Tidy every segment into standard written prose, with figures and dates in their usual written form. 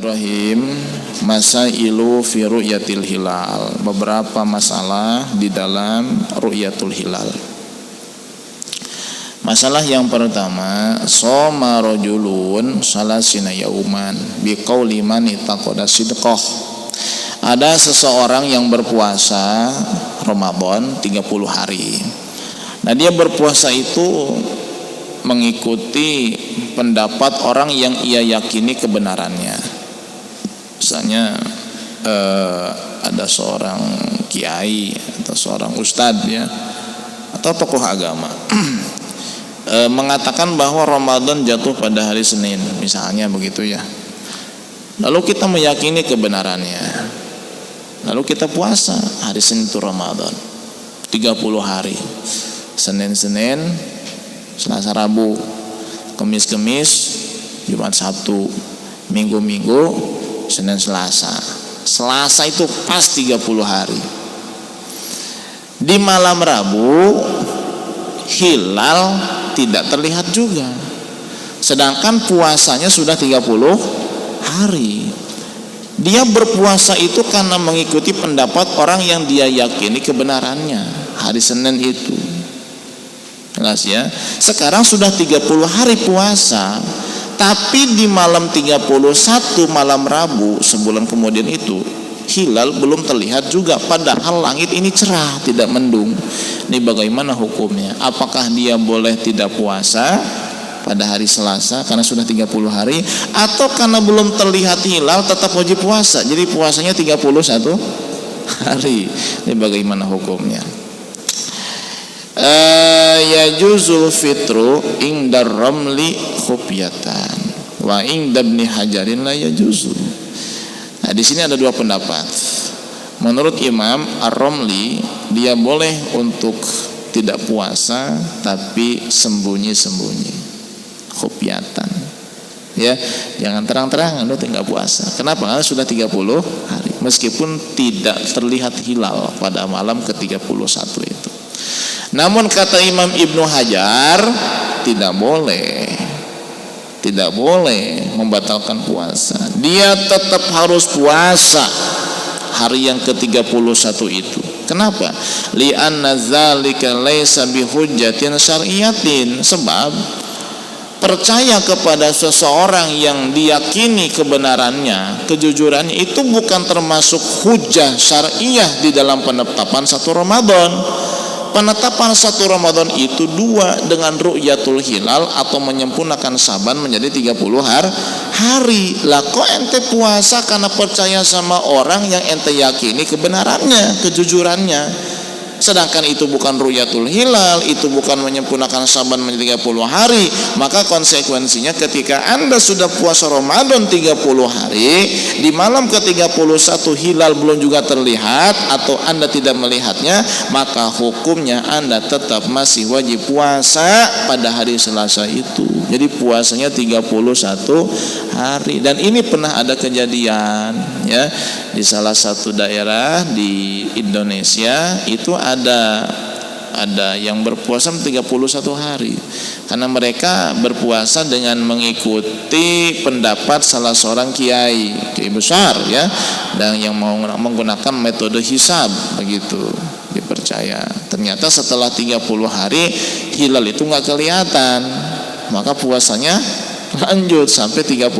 Bismillahirrahmanirrahim. Masailu fi ru'yatil hilal. Beberapa masalah di dalam ru'yatul hilal. Masalah yang pertama, shoma rajulun salasina yauman biqauli man ittaqada sidqah. Ada seseorang yang berpuasa Ramadan 30 hari. Nah, dia berpuasa itu mengikuti pendapat orang yang ia yakini kebenarannya. Misalnya ada seorang kiai atau seorang ustadz ya, atau tokoh agama mengatakan bahwa Ramadan jatuh pada hari Senin, misalnya begitu ya. Lalu kita meyakini kebenarannya, lalu kita puasa hari Senin itu Ramadan 30 hari, Senin, Selasa, Rabu, Kamis, Jumat, Sabtu, Minggu, Senin, Selasa itu pas 30 hari. Di malam Rabu hilal tidak terlihat juga, sedangkan puasanya sudah 30 hari. Dia berpuasa itu karena mengikuti pendapat orang yang dia yakini kebenarannya hari Senin itu. Jelas ya. Sekarang sudah 30 hari puasa, tapi di malam 31 malam Rabu sebulan kemudian itu hilal belum terlihat juga, padahal langit ini cerah, tidak mendung. Ini bagaimana hukumnya? Apakah dia boleh tidak puasa pada hari Selasa karena sudah 30 hari, atau karena belum terlihat hilal tetap wajib puasa, jadi puasanya 31 hari? Ini bagaimana hukumnya? Yajuzul fitru indar ramli khufyatan wa inda ibni hajarin la yajuzu. Nah, di sini ada dua pendapat. Menurut Imam Ar-Ramli, dia boleh untuk tidak puasa tapi sembunyi-sembunyi, khufyatan. Ya, jangan terang-terangan lu tidak puasa. Kenapa? Karena sudah 30 hari, meskipun tidak terlihat hilal pada malam ke-31 itu. Namun kata Imam Ibnu Hajar, tidak boleh membatalkan puasa. Dia tetap harus puasa hari yang ke-31 itu. Kenapa? Li'anna dzalika laisa bihujjatin syar'iyyatin. Sebab percaya kepada seseorang yang diyakini kebenarannya, kejujurannya, itu bukan termasuk hujjah syar'iyah di dalam penetapan satu Ramadan. Penetapan satu Ramadan itu dua, dengan ru'yatul hilal atau menyempurnakan Saban menjadi 30 hari. Lah kok ente puasa karena percaya sama orang yang ente yakini kebenarannya, kejujurannya, sedangkan itu bukan ru'yatul hilal, itu bukan menyempurnakan Saban menjadi 30 hari. Maka konsekuensinya ketika Anda sudah puasa Ramadan 30 hari, di malam ke-31 hilal belum juga terlihat atau Anda tidak melihatnya, maka hukumnya Anda tetap masih wajib puasa pada hari Selasa itu. Jadi puasanya 31 hari. Dan ini pernah ada kejadian ya, di salah satu daerah di Indonesia itu ada yang berpuasa 31 hari karena mereka berpuasa dengan mengikuti pendapat salah seorang kiai besar ya, dan yang mau menggunakan metode hisab begitu, dipercaya. Ternyata setelah 30 hari hilal itu nggak kelihatan, maka puasanya lanjut sampai 31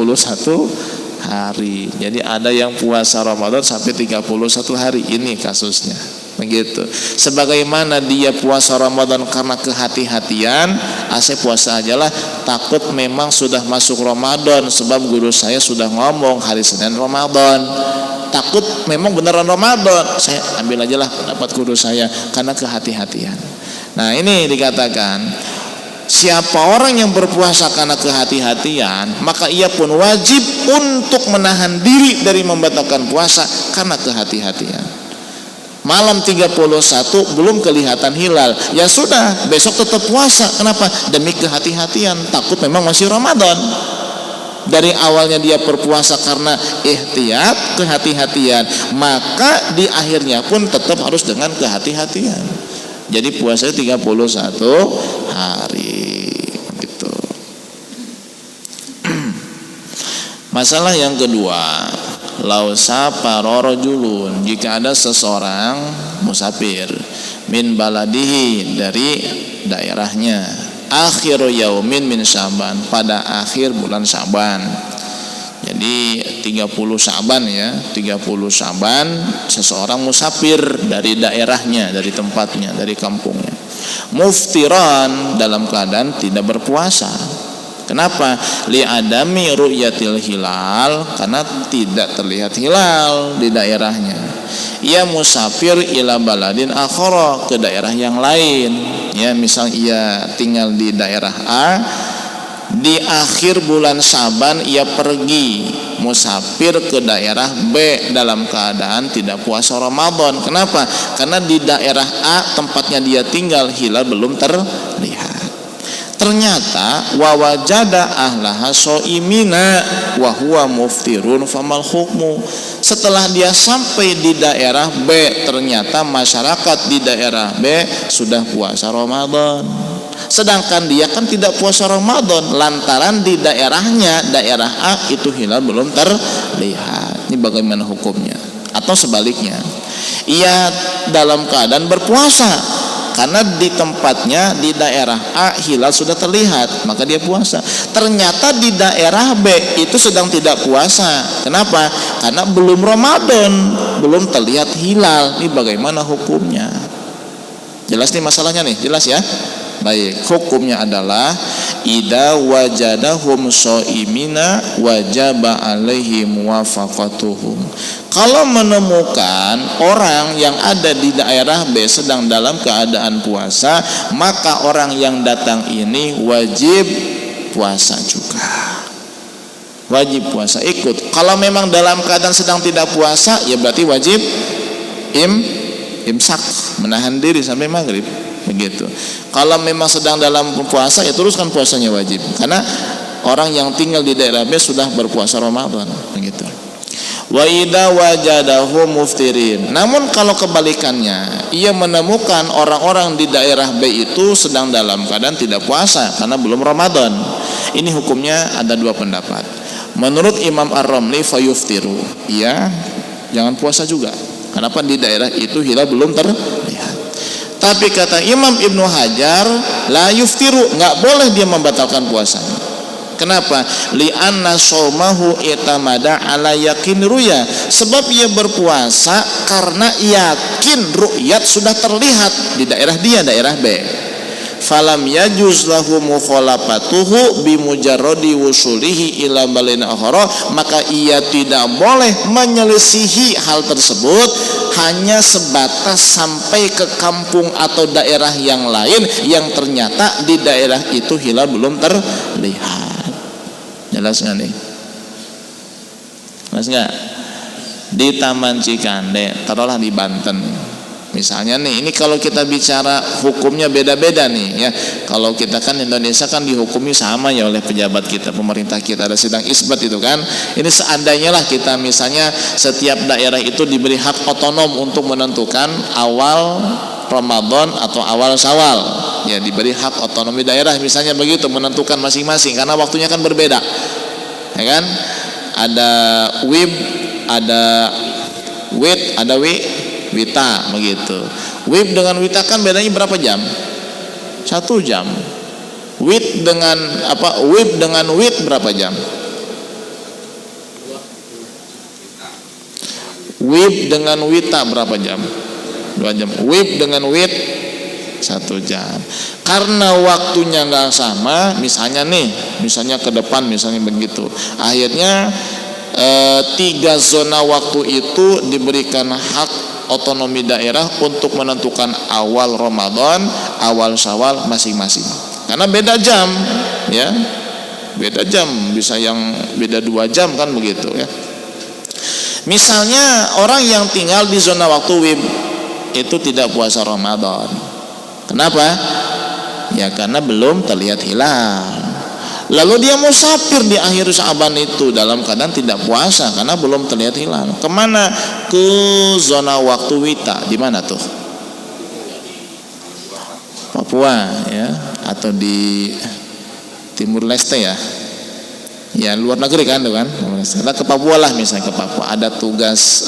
hari. Jadi ada yang puasa Ramadan sampai 31 hari, ini kasusnya begitu. Sebagaimana dia puasa Ramadan karena kehati-hatian, saya puasa ajalah, takut memang sudah masuk Ramadan, sebab guru saya sudah ngomong hari Senin Ramadan, takut memang beneran Ramadan, saya ambil ajalah pendapat guru saya karena kehati-hatian. Nah, ini dikatakan siapa orang yang berpuasa karena kehati-hatian, maka ia pun wajib untuk menahan diri dari membatalkan puasa karena kehati-hatian. Malam 31 belum kelihatan hilal, ya sudah, besok tetap puasa. Kenapa? Demi kehati-hatian, takut memang masih Ramadan. Dari awalnya dia berpuasa karena ihtiyat, kehati-hatian, maka di akhirnya pun tetap harus dengan kehati-hatian. Jadi puasanya 31 hari gitu. Masalah yang kedua, lausa parorojulun, jika ada seseorang musafir min baladihi, dari daerahnya, akhiru yaumin min Syaban, pada akhir bulan Syaban. Jadi 30 Syaban ya, 30 Syaban seseorang musafir dari daerahnya, dari tempatnya, dari kampungnya. Muftiran, dalam keadaan tidak berpuasa. Kenapa? Li adami ru'yatil hilal, karena tidak terlihat hilal di daerahnya. Ia musafir ila baladin akhara, ke daerah yang lain. Ya, misal ia tinggal di daerah A, di akhir bulan Syaban ia pergi musafir ke daerah B dalam keadaan tidak puasa Ramadan. Kenapa? Karena di daerah A tempatnya dia tinggal hilal belum terlihat. Ternyata wawajada ahlaha soimina wa huwa muftirun famal hukmu. Setelah dia sampai di daerah B, ternyata masyarakat di daerah B sudah puasa Ramadan, sedangkan dia kan tidak puasa Ramadan lantaran di daerahnya, daerah A itu hilal belum terlihat. Ini bagaimana hukumnya? Atau sebaliknya, ia dalam keadaan berpuasa karena di tempatnya di daerah A hilal sudah terlihat, maka dia puasa. Ternyata di daerah B itu sedang tidak puasa. Kenapa? Karena belum Ramadan, belum terlihat hilal. Ini bagaimana hukumnya? Jelas nih masalahnya nih, jelas ya? Baik, hukumnya adalah idza wajadahum shaimina wajaba alaihi muwafaqatuhum. Kalau menemukan orang yang ada di daerah B sedang dalam keadaan puasa, maka orang yang datang ini wajib puasa juga. Wajib puasa, ikut. Kalau memang dalam keadaan sedang tidak puasa, ya berarti wajib imsak, menahan diri sampai maghrib. Begitu. Kalau memang sedang dalam puasa, ya teruskan puasanya wajib, karena orang yang tinggal di daerah B sudah berpuasa Ramadan. Begitu. Wa idza wajadahu muftirin. Namun kalau kebalikannya, ia menemukan orang-orang di daerah B itu sedang dalam keadaan tidak puasa karena belum Ramadan. Ini hukumnya ada dua pendapat. Menurut Imam Ar-Ramli fayuftiru, ia jangan puasa juga. Kenapa? Di daerah itu hilal belum terlihat. Tapi kata Imam Ibnu Hajar, la yuftiru, nggak boleh dia membatalkan puasanya. Kenapa? Li'anna shaumahu itamada ala yakin ruya. Sebab ia berpuasa karena yakin ru'yat sudah terlihat di daerah dia, daerah B. Falam yajuz lahu mukhalafatuhu bimujarradi wusulihi ila balin akhara, maka ia tidak boleh menyelisihi hal tersebut hanya sebatas sampai ke kampung atau daerah yang lain yang ternyata di daerah itu hilal belum terlihat. Jelas nggak nih? Jelas nggak? Di Taman Cikande, taruhlah di Banten misalnya nih, ini kalau kita bicara hukumnya beda-beda nih ya. Kalau kita kan Indonesia kan dihukumi sama ya oleh pejabat kita, pemerintah kita, ada sidang isbat itu kan. Ini seandainya lah kita misalnya setiap daerah itu diberi hak otonom untuk menentukan awal Ramadan atau awal Syawal, ya diberi hak otonomi daerah misalnya begitu, menentukan masing-masing karena waktunya kan berbeda, ya kan? Ada WIB, ada WIT, ada Wita begitu. WIB dengan Wita kan bedanya berapa jam? 1 jam. WIT dengan apa? WIB dengan WIT berapa jam? WIB dengan Wita berapa jam? 2 jam. WIB dengan WIT 1 jam. Karena waktunya nggak sama, misalnya ke depan misalnya begitu. Akhirnya 3 zona waktu itu diberikan hak otonomi daerah untuk menentukan awal Ramadan, awal Syawal masing-masing. Karena beda jam, ya, beda jam, bisa yang beda 2 jam kan begitu ya. Misalnya orang yang tinggal di zona waktu WIB itu tidak puasa Ramadan. Kenapa? Ya karena belum terlihat hilal. Lalu dia musafir di akhir Syaban itu dalam keadaan tidak puasa karena belum terlihat hilal. Kemana? Ke zona waktu Wita. Di mana tuh? Papua ya, atau di Timur Leste ya. Ya luar negeri kan tuh kan. Kita ke Papua lah misalnya, ke Papua ada tugas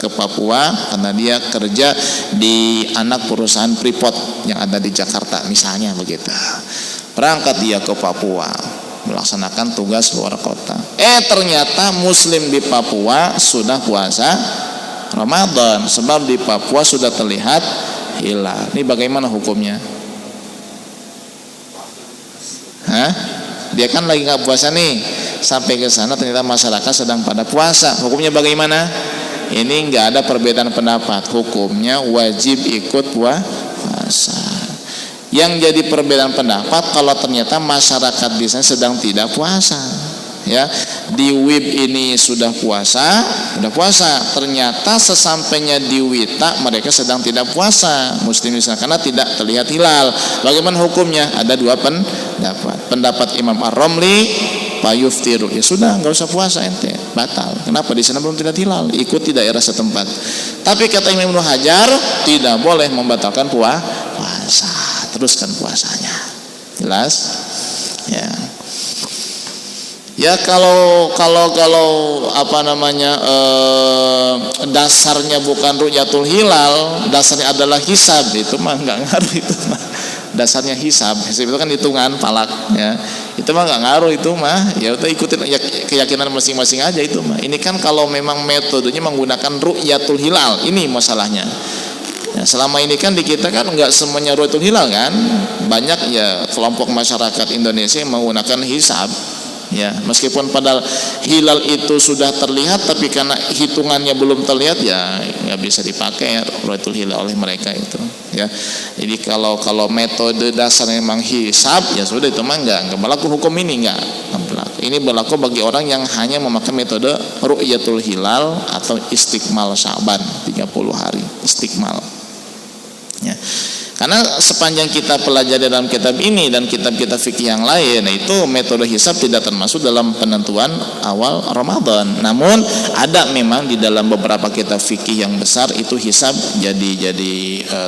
ke Papua karena dia kerja di anak perusahaan Freeport yang ada di Jakarta misalnya begitu. Berangkat dia ke Papua melaksanakan tugas luar kota. Ternyata muslim di Papua sudah puasa Ramadan sebab di Papua sudah terlihat hilal. Ini bagaimana hukumnya? Dia kan lagi nggak puasa nih, sampai ke sana ternyata masyarakat sedang pada puasa. Hukumnya bagaimana? Ini nggak ada perbedaan pendapat. Hukumnya wajib ikut puasa. Yang jadi perbedaan pendapat kalau ternyata masyarakat di sana sedang tidak puasa. Ya, di WIB ini sudah puasa. Ternyata sesampainya di WITA mereka sedang tidak puasa, muslim di sana karena tidak terlihat hilal. Bagaimana hukumnya? Ada dua pendapat. Pendapat Imam Ar-Romli, payuftiru, ya sudah nggak usah puasa ente, batal. Kenapa? Di sana belum terlihat hilal, ikuti daerah setempat. Tapi kata Imam Ibnu Hajar tidak boleh membatalkan puasa, teruskan puasanya. Jelas? Ya. Ya kalau apa namanya dasarnya bukan ru'yatul hilal, dasarnya adalah hisab, itu mah nggak ngaruh itu mah. Dasarnya hisab itu kan hitungan falak ya. Itu mah nggak ngaruh itu mah. Ya udah ikutin ya, keyakinan masing-masing aja itu mah. Ini kan kalau memang metodenya menggunakan ru'yatul hilal, ini masalahnya. Ya, selama ini kan di kita kan nggak semuanya ru'yatul hilal kan. Banyak ya kelompok masyarakat Indonesia yang menggunakan hisab. Ya, meskipun padahal hilal itu sudah terlihat, tapi karena hitungannya belum terlihat, ya nggak bisa dipakai ya, ru'yatul hilal oleh mereka itu. Ya, jadi kalau metode dasarnya memang hisab, ya sudah itu mah nggak berlaku hukum ini nggak berlaku. Ini berlaku bagi orang yang hanya memakai metode ru'yatul hilal atau istiqmal Sya'ban 30 hari istiqmal. Ya. Karena sepanjang kita pelajari dalam kitab ini dan kitab-kitab fikih yang lain, itu metode hisab tidak termasuk dalam penentuan awal Ramadan. Namun ada memang di dalam beberapa kitab fikih yang besar itu hisab jadi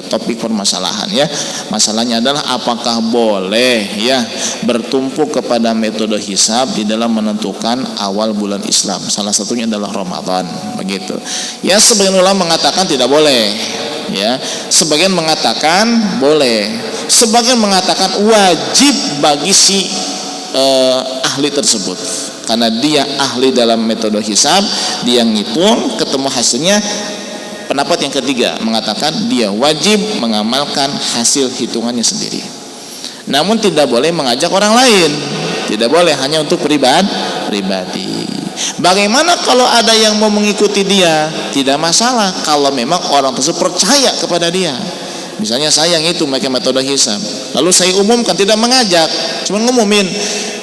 topik permasalahan ya. Masalahnya adalah apakah boleh ya bertumpu kepada metode hisab di dalam menentukan awal bulan Islam. Salah satunya adalah Ramadan, begitu. Ya sebagian ulama mengatakan tidak boleh. Ya, sebagian mengatakan boleh, sebagian mengatakan wajib bagi si ahli tersebut karena dia ahli dalam metode hisab, dia ngitung ketemu hasilnya. Pendapat yang ketiga mengatakan dia wajib mengamalkan hasil hitungannya sendiri, namun tidak boleh mengajak orang lain, tidak boleh, hanya untuk pribadi. Bagaimana kalau ada yang mau mengikuti dia? Tidak masalah kalau memang orang tersebut percaya kepada dia. Misalnya saya yang itu pakai metode hisab, lalu saya umumkan, tidak mengajak, cuma ngumumin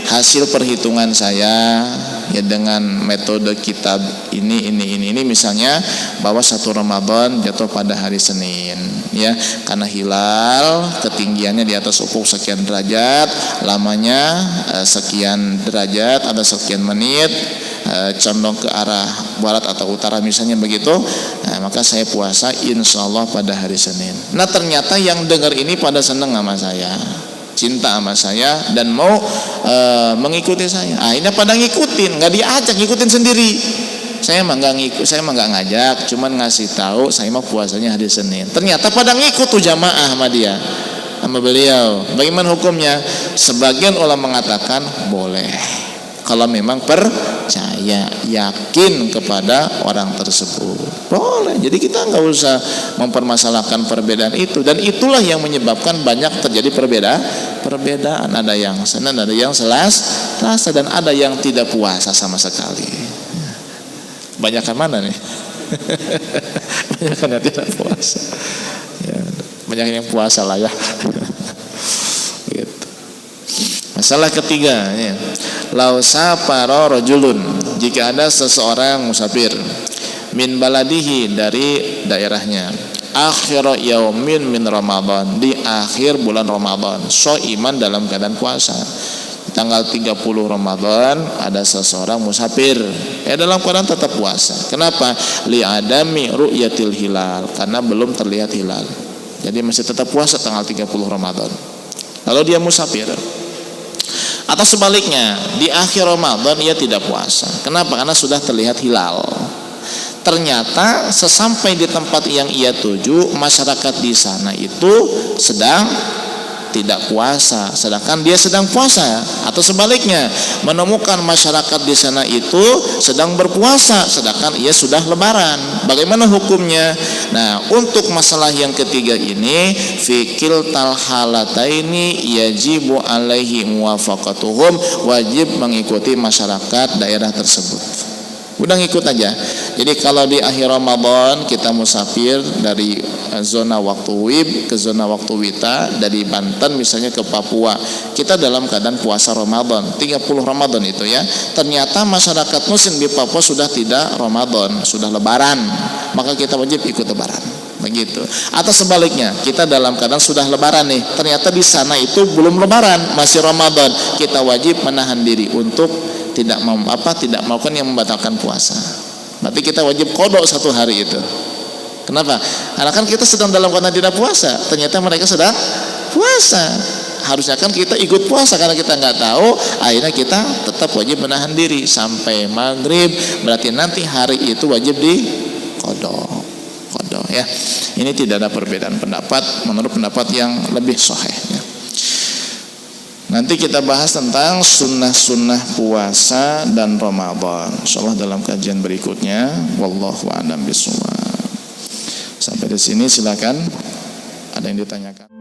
hasil perhitungan saya ya dengan metode kitab ini misalnya bahwa 1 Ramadan jatuh pada hari Senin ya, karena hilal ketinggiannya di atas ufuk sekian derajat, lamanya sekian derajat, ada sekian menit, condong ke arah barat atau utara misalnya begitu, maka saya puasa insya Allah pada hari Senin. Nah ternyata yang dengar ini pada senang sama saya, cinta sama saya dan mau mengikuti saya. Ini pada ngikutin, nggak diajak, ngikutin sendiri. Saya mah nggak ngajak, cuman ngasih tahu saya mah puasanya hari Senin. Ternyata pada ngikut tuh jamaah sama dia, sama beliau. Bagaimana hukumnya? Sebagian ulama mengatakan boleh kalau memang percaya, yakin kepada orang tersebut, boleh. Jadi kita nggak usah mempermasalahkan perbedaan itu, dan itulah yang menyebabkan banyak terjadi perbedaan. Ada yang Senin, ada yang Selasa, dan ada yang tidak puasa sama sekali. Banyakan mana nih? Banyakan yang tidak puasa. Ya, banyak yang puasa lah ya. Gitu. Masalah ketiga ya. Lau safara rajulun, jika ada seseorang musafir min baladihi, dari daerahnya, akhir yaumin min Ramadan, di akhir bulan Ramadan, shaiman dalam keadaan puasa. Tanggal 30 Ramadan ada seseorang musafir dalam keadaan tetap puasa. Kenapa? Li adami ru'yatil hilal, karena belum terlihat hilal. Jadi masih tetap puasa tanggal 30 Ramadan. Lalu dia musafir. Atau sebaliknya, di akhir Ramadan ia tidak puasa. Kenapa? Karena sudah terlihat hilal. Ternyata sesampai di tempat yang ia tuju, masyarakat di sana itu sedang tidak puasa, sedangkan dia sedang puasa. Atau sebaliknya, menemukan masyarakat di sana itu sedang berpuasa, sedangkan ia sudah lebaran. Bagaimana hukumnya? Nah, untuk masalah yang ketiga ini, fikil talhalataini yajibu alaihi muwafaqatuhum, wajib mengikuti masyarakat daerah tersebut. Udah ngikut aja. Jadi kalau di akhir Ramadan kita musafir dari zona waktu WIB ke zona waktu WITA, dari Banten misalnya ke Papua, kita dalam keadaan puasa Ramadan 30 Ramadan itu ya. Ternyata masyarakat muslim di Papua sudah tidak Ramadan, sudah lebaran, maka kita wajib ikut lebaran. Begitu. Atau sebaliknya, kita dalam keadaan sudah lebaran nih, ternyata di sana itu belum lebaran, masih Ramadan, kita wajib menahan diri untuk tidak melakukan yang membatalkan puasa. Berarti kita wajib qada satu hari itu. Kenapa? Karena kan kita sedang dalam keadaan tidak puasa, ternyata mereka sedang puasa. Harusnya kan kita ikut puasa, karena kita nggak tahu, akhirnya kita tetap wajib menahan diri sampai maghrib. Berarti nanti hari itu wajib di qada ya. Ini tidak ada perbedaan pendapat menurut pendapat yang lebih sahih ya. Nanti kita bahas tentang sunnah-sunnah puasa dan Ramadan, insyaallah dalam kajian berikutnya. Wallahu a'lam bishawab. Sampai di sini silakan, ada yang ditanyakan.